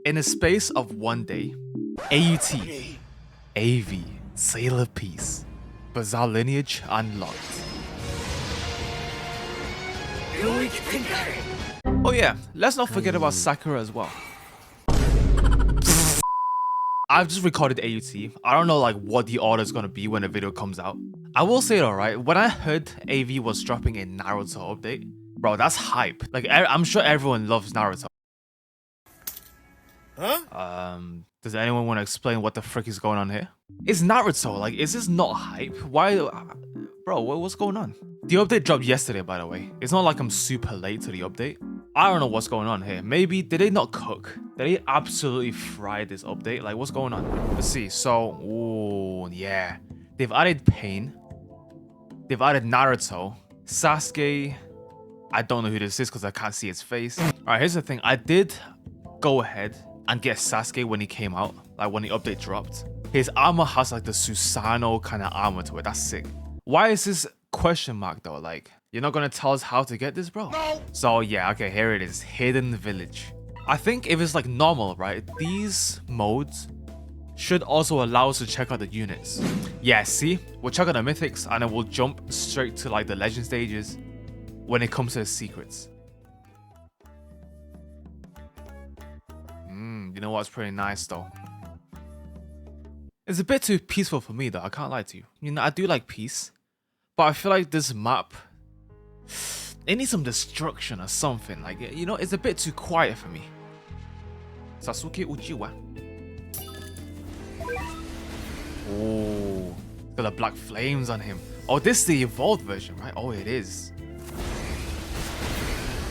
In a space of one day, AUT, AV, Sailor Peace, Bizarre Lineage unlocked. Oh yeah, let's not forget about Sakura as well. I've just recorded AUT. I don't know like what the order is gonna be when the video comes out. I will say it alright, when I heard AV was dropping a Naruto update, bro, that's hype. Like I'm sure everyone loves Naruto. Huh? Does anyone want to explain what the frick is going on here? It's Naruto, like is this not hype? Why, bro, what's going on? The update dropped yesterday, by the way. It's not like I'm super late to the update. I don't know what's going on here. Maybe, did they not cook? Did they absolutely fry this update? Like, what's going on? Let's see. So, ooh, yeah. They've added Pain. They've added Naruto. Sasuke. I don't know who this is because I can't see his face. Alright, here's the thing. I did go ahead and get Sasuke when he came out. Like, when the update dropped. His armor has like the Susanoo kind of armor to it. That's sick. Why is this question mark though? Like, you're not gonna tell us how to get this, bro? No. So yeah, okay, here it is. Hidden Village. I think if it's like normal, right? These modes should also allow us to check out the units. Yeah, see? We'll check out the mythics and then we'll jump straight to like the legend stages when it comes to the secrets. You know what's pretty nice though? It's a bit too peaceful for me though, I can't lie to you. You know, I do like peace. But I feel like this map, it needs some destruction or something. Like, you know, it's a bit too quiet for me. Sasuke Uchiwa. Oh, got the black flames on him. Oh, this is the evolved version, right? Oh, it is.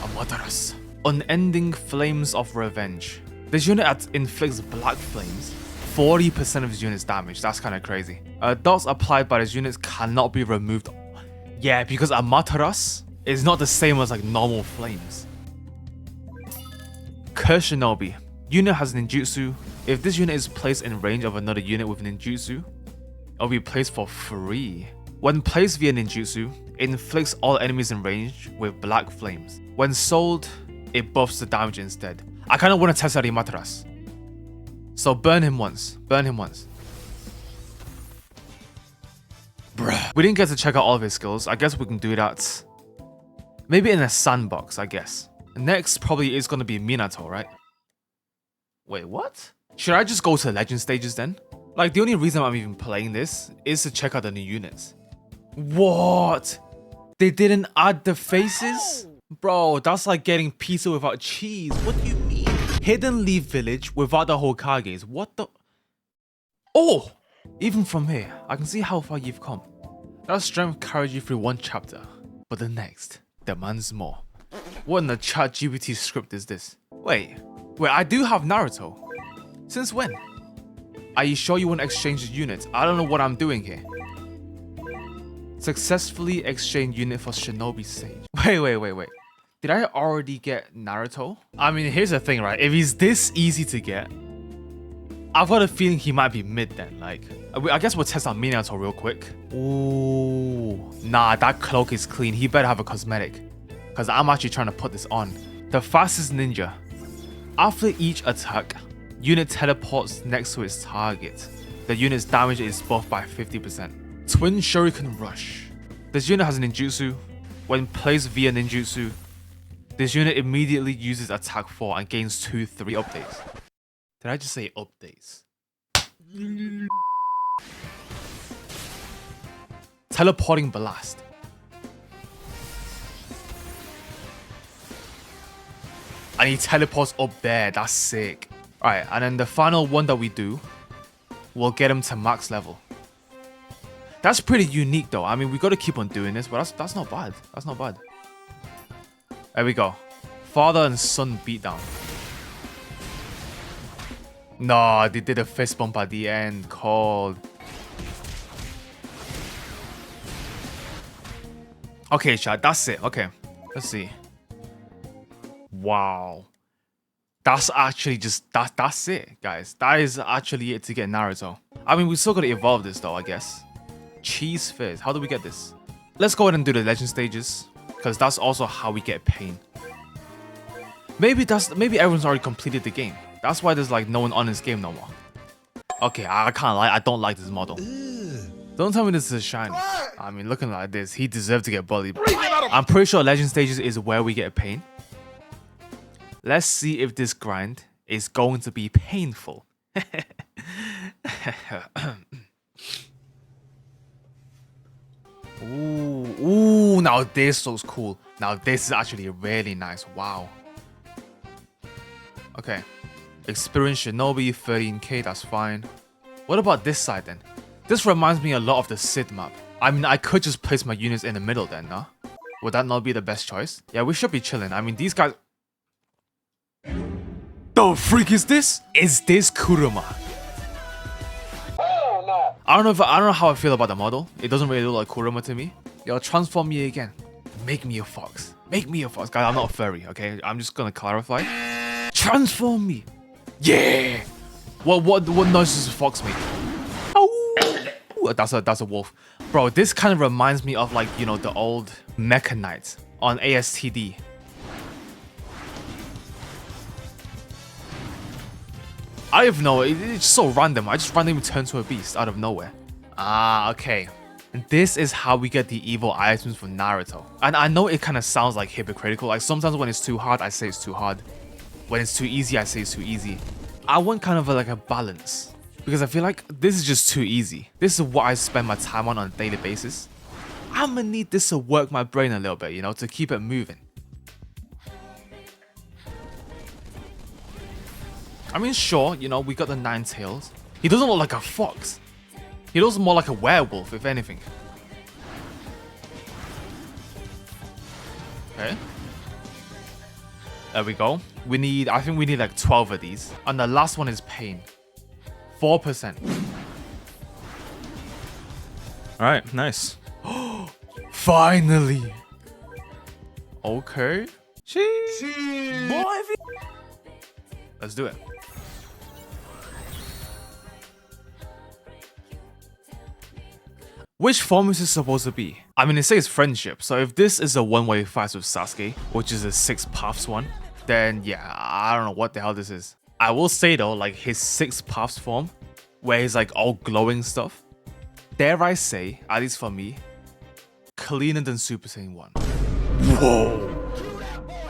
Amaterasu. Unending Flames of Revenge. This unit inflicts black flames. 40% of his unit's damage. That's kind of crazy. Dots applied by his units cannot be removed. Yeah, because Amaterasu is not the same as like normal flames. Curse Shinobi. Unit has ninjutsu. If this unit is placed in range of another unit with ninjutsu, it'll be placed for free. When placed via ninjutsu, it inflicts all enemies in range with black flames. When sold, it buffs the damage instead. I kind of want to test out the Amaterasu. So burn him once. Burn him once. Bruh. We didn't get to check out all of his skills. I guess we can do that maybe in a sandbox, I guess. Next probably is going to be Minato, right? Wait, what? Should I just go to legend stages then? Like, the only reason I'm even playing this is to check out the new units. What? They didn't add the faces? Bro, that's like getting pizza without cheese. What do you mean? Hidden Leaf Village without the Hokages. What the? Oh! Even from here, I can see how far you've come. That strength carried you through one chapter, but the next demands more. What in the ChatGPT script is this? Wait, I do have Naruto. Since when? Are you sure you want to exchange the units? I don't know what I'm doing here. Successfully exchange unit for Shinobi Sage. Wait. Did I already get Naruto? I mean, here's the thing, right? If he's this easy to get, I've got a feeling he might be mid then. Like, I guess we'll test out Minato real quick. Ooh. Nah, that cloak is clean. He better have a cosmetic. Because I'm actually trying to put this on. The fastest ninja. After each attack, unit teleports next to its target. The unit's damage is buffed by 50%. Twin Shuriken Rush. This unit has a ninjutsu. When placed via ninjutsu, this unit immediately uses attack 4 and gains 2-3 updates. Did I just say updates? Teleporting Blast. And he teleports up there. That's sick. Alright, and then the final one that we do will get him to max level. That's pretty unique though. I mean, we got to keep on doing this, but that's not bad. That's not bad. There we go. Father and son beatdown. No, they did a fist bump at the end. Called. Okay, chat. That's it. Okay. Let's see. Wow. That's actually just... That's it, guys. That is actually it to get Naruto. I mean, we still got to evolve this though, I guess. Cheese Fizz. How do we get this? Let's go ahead and do the legend stages. Because that's also how we get Pain. Maybe everyone's already completed the game. That's why there's like no one on this game no more. Okay, I can't lie. I don't like this model. Don't tell me this is shiny. I mean, looking like this, he deserved to get bullied. I'm pretty sure Legend Stages is where we get pain. Let's see if this grind is going to be painful. Ooh, now this looks cool. Now this is actually really nice. Wow. Okay. Experience Shinobi, 13k, that's fine. What about this side then? This reminds me a lot of the Sid map. I mean, I could just place my units in the middle then, no? Would that not be the best choice? Yeah, we should be chilling. I mean, these guys... The freak is this? Is this Kuruma? Oh, no. I don't know how I feel about the model. It doesn't really look like Kuruma to me. Yo, transform me again. Make me a fox. Make me a fox. Guys, I'm not a furry, okay? I'm just gonna clarify. Transform me. Yeah. What noise does a fox make? Oh, that's a wolf. Bro, this kind of reminds me of like, you know, the old Mecha Knight on ASTD. I don't even know, it's just so random. I just randomly turned to a beast out of nowhere. Ah, okay. This is how we get the evil items from Naruto. And I know it kind of sounds like hypocritical. Like sometimes when it's too hard, I say it's too hard. When it's too easy, I say it's too easy. I want kind of like a balance. Because I feel like this is just too easy. This is what I spend my time on a daily basis. I'm gonna need this to work my brain a little bit, you know, to keep it moving. I mean, sure, you know, we got the 9 tails. He doesn't look like a fox. He looks more like a werewolf, if anything. Okay. There we go. I think we need like 12 of these. And the last one is pain. 4%. Alright, nice. Finally! Okay. Let's do it. Which form is this supposed to be? I mean, it says friendship, so if this is a one-way fight with Sasuke, which is a 6 paths one, then yeah, I don't know what the hell this is. I will say though, like his 6 paths form, where he's like all glowing stuff, dare I say, at least for me, cleaner than Super Saiyan 1. Whoa!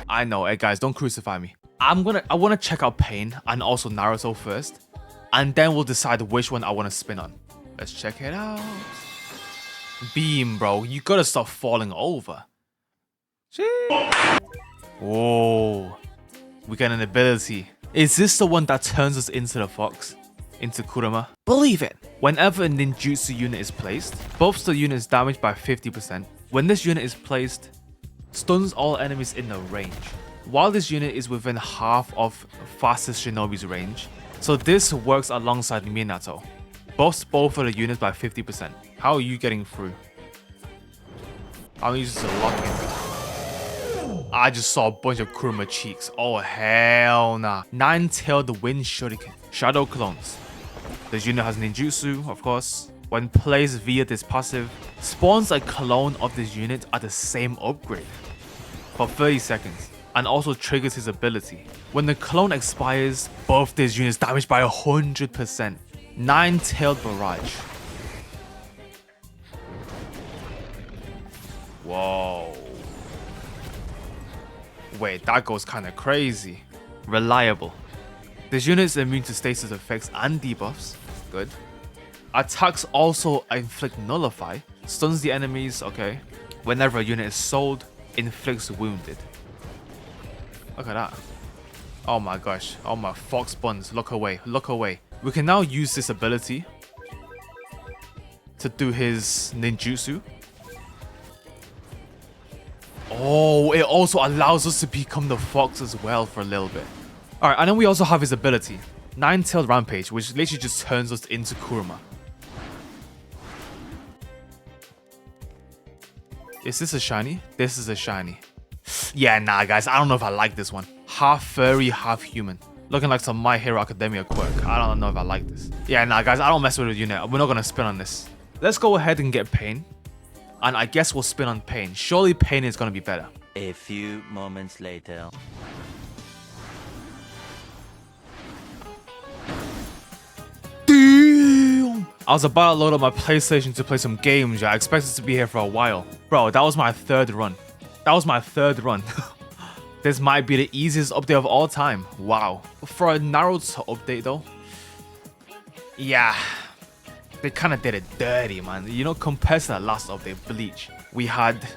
I know, hey guys, don't crucify me. I wanna check out Pain and also Naruto first, and then we'll decide which one I wanna spin on. Let's check it out. Beam, bro, you gotta stop falling over. Whoa, we got an ability. Is this the one that turns us into the fox? Into Kurama? Believe it! Whenever a ninjutsu unit is placed, buffs the unit's damage by 50%. When this unit is placed, stuns all enemies in the range. While this unit is within half of fastest shinobi's range, so this works alongside Minato. Buffs both of the units by 50%. How are you getting through? I'm using the lock in. I just saw a bunch of Kurama cheeks. Oh hell nah. 9-tailed wind shuriken. Shadow clones. This unit has ninjutsu, of course. When placed via this passive, spawns a clone of this unit at the same upgrade for 30 seconds. And also triggers his ability. When the clone expires, both these units damaged by 100%. 9-tailed barrage. Whoa. Wait, that goes kinda crazy. Reliable. This unit is immune to stasis effects and debuffs. Good. Attacks also inflict nullify. Stuns the enemies, okay. Whenever a unit is sold, inflicts wounded. Look at that. Oh my gosh. Oh my fox buns. Look away. Look away. We can now use this ability to do his ninjutsu. Oh, it also allows us to become the fox as well for a little bit. Alright, and then we also have his ability. 9-tailed rampage, which literally just turns us into Kurama. Is this a shiny? This is a shiny. Yeah, nah guys, I don't know if I like this one. Half furry, half human. Looking like some My Hero Academia quirk. I don't know if I like this. Yeah, nah guys, I don't mess with the unit. We're not gonna spin on this. Let's go ahead and get Pain. And I guess we'll spin on Pain. Surely Pain is gonna be better. A few moments later. I was about to load up my PlayStation to play some games. Yeah, I expected to be here for a while. Bro, that was my third run. That was my third run. This might be the easiest update of all time. Wow. For a Naruto update though, yeah, they kind of did it dirty, man. You know, compared to the last update, Bleach, we had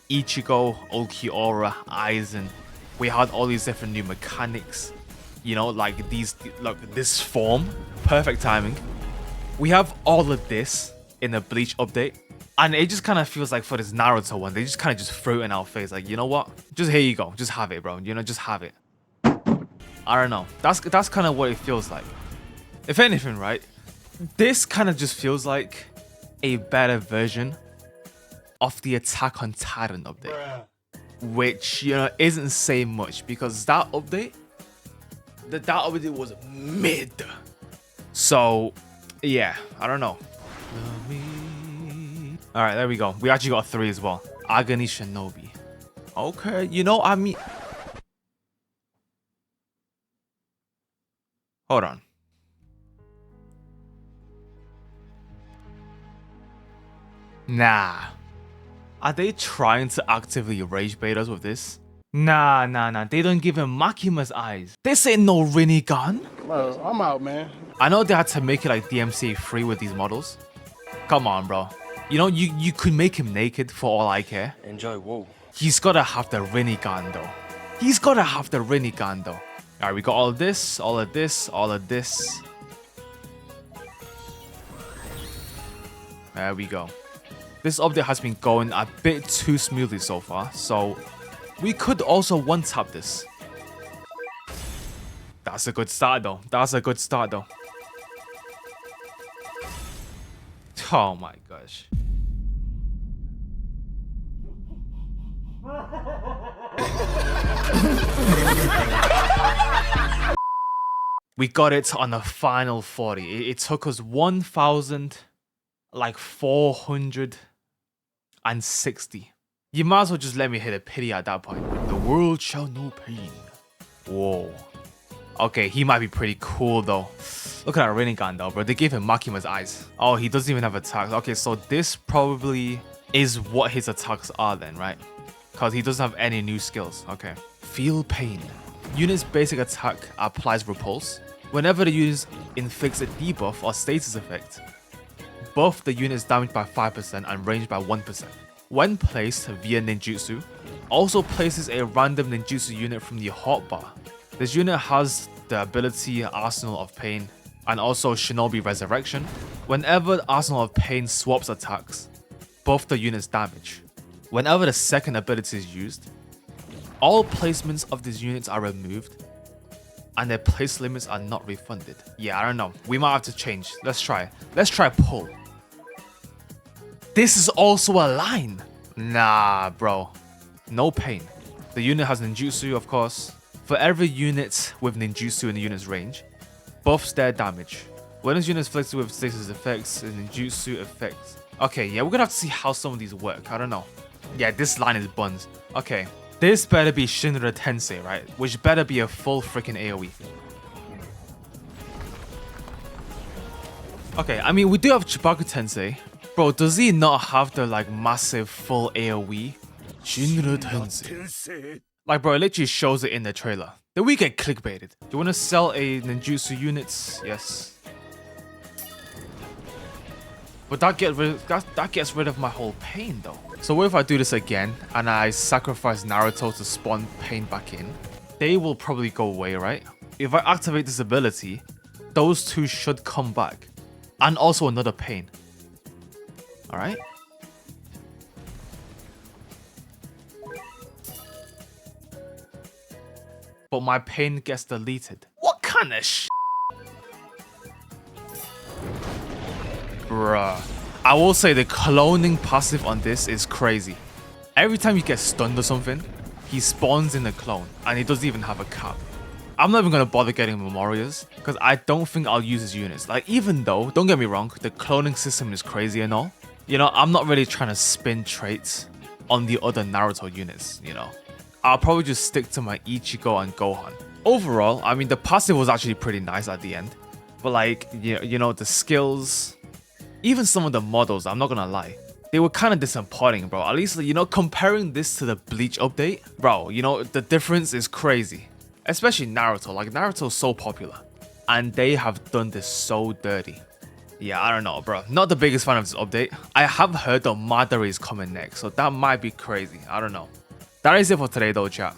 Ichigo, Ulquiorra, Aizen. We had all these different new mechanics. You know, like this form. Perfect timing. We have all of this in the Bleach update. And it just kind of feels like for this Naruto one, they just kind of just threw it in our face. Like, you know what? Just here you go. Just have it, bro. You know, just have it. I don't know. That's kind of what it feels like. If anything, right? This kind of just feels like a better version of the Attack on Titan update. Which, you know, isn't saying much because that update, that update was mid. So, yeah, I don't know. Alright, there we go. We actually got 3 as well. Agony Shinobi. Okay, you know, I mean... Hold on. Nah. Are they trying to actively rage bait us with this? Nah. They don't give him Makima's eyes. This ain't no Rinnegan. Well, I'm out, man. I know they had to make it like DMCA free with these models. Come on, bro. You know, you could make him naked for all I care. Enjoy, whoa. He's gotta have the Rinnegan though. He's gotta have the Rinnegan though. Alright, we got all of this, all of this, all of this. There we go. This update has been going a bit too smoothly so far, so we could also one-tap this. That's a good start though. That's a good start though. Oh my gosh. We got it on the final 40. It took us 1,460. You might as well just let me hit a pity at that point. The world shall know pain. Whoa. Okay, he might be pretty cool though. Look at that Rinnegan though, bro. They gave him Makima's eyes. Oh, he doesn't even have attacks. Okay, so this probably is what his attacks are then, right? Because he doesn't have any new skills. Okay. Feel pain. Unit's basic attack applies repulse. Whenever the unit inflicts a debuff or status effect, buff the unit is damaged by 5% and ranged by 1%. When placed via ninjutsu, also places a random ninjutsu unit from the hotbar. This unit has the ability Arsenal of Pain and also Shinobi Resurrection. Whenever Arsenal of Pain swaps attacks, buff the unit's damage. Whenever the second ability is used, all placements of these units are removed and their place limits are not refunded. Yeah, I don't know. We might have to change. Let's try. Let's try pull. This is also a line. Nah, bro. No pain. The unit has ninjutsu, of course. For every unit with ninjutsu in the unit's range, buffs their damage. When this unit is afflicted with status effects and ninjutsu effects. Okay, yeah, we're gonna have to see how some of these work. I don't know. Yeah, this line is buns. Okay, this better be Shinra Tensei, right? Which better be a full freaking AoE. Okay, I mean, we do have Chibaku Tensei. Bro, does he not have the, like, massive full AoE? Shinra Tensei. Like, bro, it literally shows it in the trailer. Then we get clickbaited. Do you want to sell a ninjutsu units? Yes. But that gets rid of my whole pain, though. So what if I do this again, and I sacrifice Naruto to spawn pain back in? They will probably go away, right? If I activate this ability, those two should come back. And also another pain. Alright? But my pain gets deleted. What kind of sh**? Bruh. I will say the cloning passive on this is crazy. Every time you get stunned or something, he spawns in a clone and he doesn't even have a cap. I'm not even going to bother getting Memorias because I don't think I'll use his units. Like, even though, don't get me wrong, the cloning system is crazy and all. You know, I'm not really trying to spin traits on the other Naruto units, you know. I'll probably just stick to my Ichigo and Gohan. Overall, I mean, the passive was actually pretty nice at the end. But like, you know, the skills, Even some of the models, I'm not gonna lie, they were kind of disappointing, bro. At least, you know, comparing this to the Bleach update, bro, you know, the difference is crazy. Especially Naruto. Like, Naruto's so popular. And they have done this so dirty. Yeah, I don't know, bro. Not the biggest fan of this update. I have heard that Madara is coming next, so that might be crazy. I don't know. That is it for today, though, chat.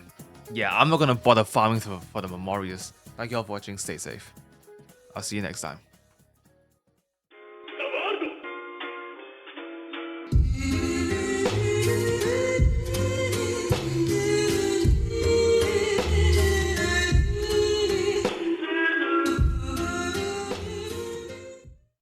Yeah, I'm not gonna bother farming for the memorials. Thank you all for watching. Stay safe. I'll see you next time.